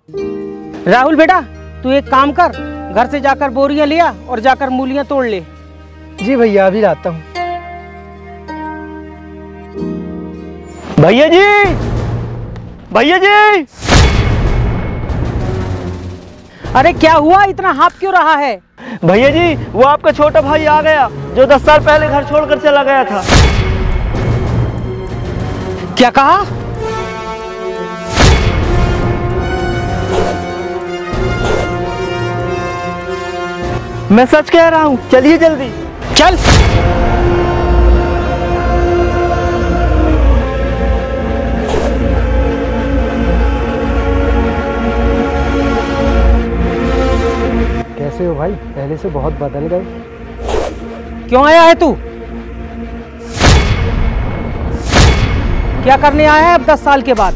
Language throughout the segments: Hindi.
राहुल बेटा, तू एक काम कर, घर से जाकर बोरियां लिया और जाकर मूलियां तोड़ ले। जी भैया, अभी लाता हूँ। भैया जी, भैया जी। अरे क्या हुआ, इतना हाफ क्यों रहा है? भैया जी, वो आपका छोटा भाई आ गया जो 10 साल पहले घर छोड़कर चला गया था। क्या कहा? मैं सच कह रहा हूँ, चलिए जल्दी। चल। कैसे हो भाई? पहले से बहुत बदल गए। क्यों आया है तू? क्या करने आया है अब 10 साल के बाद?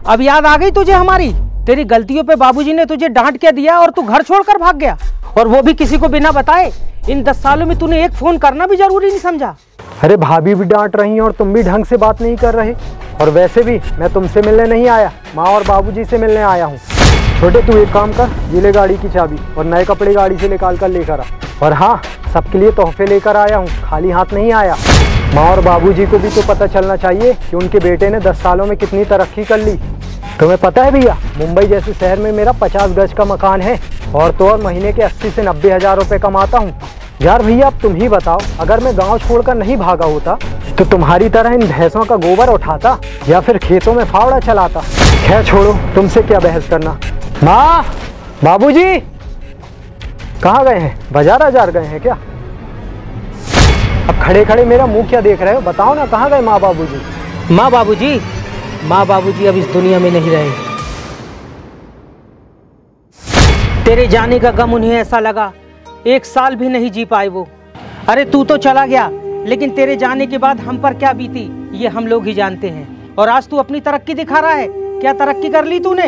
अब याद आ गई तुझे हमारी? तेरी गलतियों पे बाबूजी ने तुझे डांट के दिया और तू घर छोड़कर भाग गया, और वो भी किसी को बिना बताए। इन 10 सालों में तूने एक फोन करना भी जरूरी नहीं समझा। अरे भाभी भी डांट रही हैं और तुम भी ढंग से बात नहीं कर रहे। और वैसे भी मैं तुमसे मिलने नहीं आया, माँ और बाबूजी से मिलने आया हूँ। छोटे, तू एक काम कर, ये ले गाड़ी की चाबी और नए कपड़े गाड़ी से निकाल कर लेकर आ। और हाँ, सबके लिए तोहफे लेकर आया हूँ, खाली हाथ नहीं आया। माँ और बाबूजी को भी तो पता चलना चाहिए कि उनके बेटे ने 10 सालों में कितनी तरक्की कर ली। तुम्हें पता है भैया, मुंबई जैसे शहर में मेरा 50 गज का मकान है, और तो और महीने के 80 से 90 हज़ार रुपये कमाता हूँ। यार भैया, अब तुम ही बताओ, अगर मैं गांव छोड़कर नहीं भागा होता तो तुम्हारी तरह इन भैंसों का गोबर उठाता या फिर खेतों में फावड़ा चलाता। खैर छोड़ो, तुमसे क्या बहस करना। माँ, बाबूजी कहाँ गए हैं? बाजार गए हैं क्या? अब खड़े खड़े मेरा मुंह क्या देख रहे हो? बताओ ना, कहाँ गए माँ बाबूजी? माँ बाबूजी अब इस दुनिया में नहीं रहे। तेरे जाने का गम उन्हें ऐसा लगा 1 साल भी नहीं जी पाए वो। अरे तू तो चला गया, लेकिन तेरे जाने के बाद हम पर क्या बीती ये हम लोग ही जानते हैं। और आज तू अपनी तरक्की दिखा रहा है। क्या तरक्की कर ली तूने?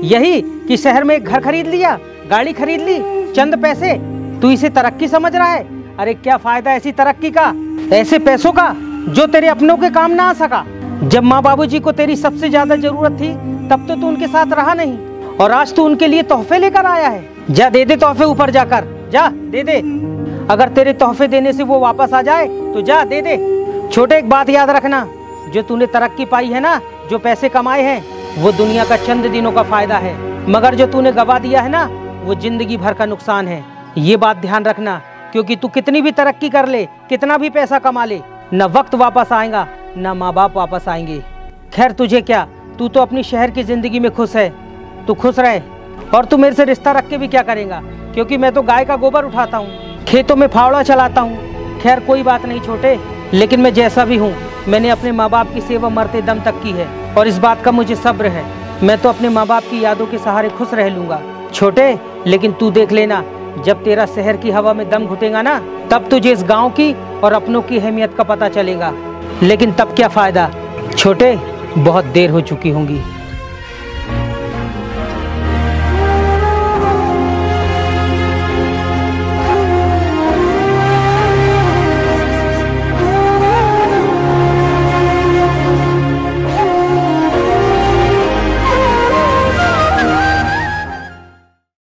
यही कि शहर में एक घर खरीद लिया, गाड़ी खरीद ली, चंद पैसे। तू इसे तरक्की समझ रहा है? अरे क्या फायदा ऐसी तरक्की का, ऐसे पैसों का जो तेरे अपनों के काम ना आ सका। जब माँ बाबूजी को तेरी सबसे ज्यादा जरूरत थी तब तो तू उनके साथ रहा नहीं, और आज तू उनके लिए तोहफे लेकर आया है। जा दे दे तोहफे, ऊपर जाकर जा दे दे। अगर तेरे तोहफे देने से वो वापस आ जाए तो जा दे दे। छोटे, एक बात याद रखना, जो तूने तरक्की पाई है ना, जो पैसे कमाए हैं, वो दुनिया का चंद दिनों का फायदा है, मगर जो तूने गवा दिया है ना, वो जिंदगी भर का नुकसान है। ये बात ध्यान रखना, क्योंकि तू कितनी भी तरक्की कर ले, कितना भी पैसा कमा ले, न वक्त वापस आएगा, न माँ बाप वापस आएंगे। खैर तुझे क्या, तू तो अपनी शहर की जिंदगी में खुश है, तू खुश रहे। और तू मेरे से रिश्ता रख के भी क्या करेगा, क्योंकि मैं तो गाय का गोबर उठाता हूँ, खेतों में फावड़ा चलाता हूँ। खैर कोई बात नहीं छोटे, लेकिन मैं जैसा भी हूँ, मैंने अपने माँ बाप की सेवा मरते दम तक की है, और इस बात का मुझे सब्र है। मैं तो अपने माँ बाप की यादों के सहारे खुश रह लूँगा छोटे। लेकिन तू देख लेना, जब तेरा शहर की हवा में दम घुटेगा ना, तब तुझे इस गाँव की और अपनों की अहमियत का पता चलेगा। लेकिन तब क्या फ़ायदा छोटे, बहुत देर हो चुकी होंगी।